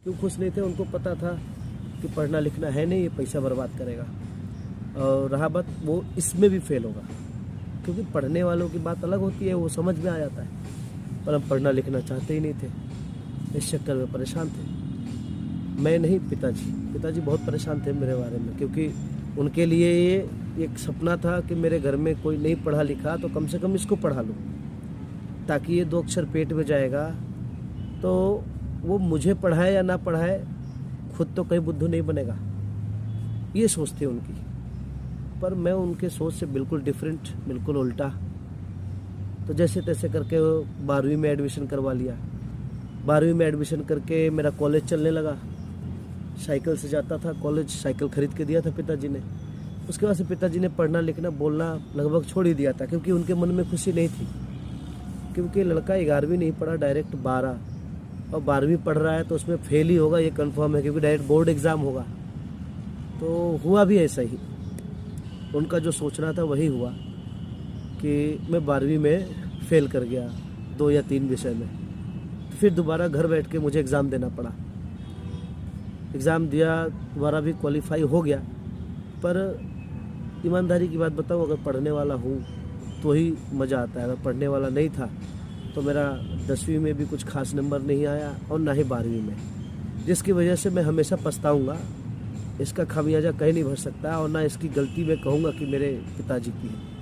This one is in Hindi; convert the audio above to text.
क्यों खुश नहीं थे? उनको पता था कि पढ़ना लिखना है नहीं, ये पैसा बर्बाद करेगा। और रहा बात, वो इसमें भी फेल होगा, क्योंकि पढ़ने वालों की बात अलग होती है, वो समझ में आ जाता है। पर हम पढ़ना लिखना चाहते ही नहीं थे, इस चक्कर में परेशान थे। मैं नहीं, पिताजी बहुत परेशान थे मेरे बारे में, क्योंकि उनके लिए ये एक सपना था कि मेरे घर में कोई नहीं पढ़ा लिखा तो कम से कम इसको पढ़ा लूँ, ताकि ये 2 अक्षर पेट में जाएगा तो वो मुझे पढ़ाए या ना पढ़ाए, खुद तो कहीं बुद्धू नहीं बनेगा, ये सोच थी उनकी। पर मैं उनके सोच से बिल्कुल डिफरेंट, बिल्कुल उल्टा। तो जैसे तैसे करके 12वीं में एडमिशन करवा लिया। 12वीं में एडमिशन करके मेरा कॉलेज चलने लगा। साइकिल से जाता था कॉलेज, साइकिल खरीद के दिया था पिताजी ने। उसके बाद से पिताजी ने पढ़ना लिखना बोलना लगभग छोड़ ही दिया था, क्योंकि उनके मन में खुशी नहीं थी, क्योंकि लड़का 11वीं नहीं पढ़ा, डायरेक्ट 12, और 12वीं पढ़ रहा है तो उसमें फेल ही होगा, ये कंफर्म है, क्योंकि डायरेक्ट बोर्ड एग्ज़ाम होगा। तो हुआ भी ऐसा ही, उनका जो सोचना था वही हुआ कि मैं 12वीं में फेल कर गया 2 या 3 विषय में। तो फिर दोबारा घर बैठ के मुझे एग्ज़ाम देना पड़ा। एग्ज़ाम दिया, दोबारा भी क्वालिफाई हो गया। पर ईमानदारी की बात बताऊँ, अगर पढ़ने वाला हूँ तो ही मज़ा आता है। अगर पढ़ने वाला नहीं था तो मेरा 10वीं में भी कुछ खास नंबर नहीं आया, और ना ही 12वीं में, जिसकी वजह से मैं हमेशा पछताऊँगा। इसका खामियाजा कहीं नहीं भर सकता, और ना इसकी गलती मैं कहूँगा कि मेरे पिताजी की है।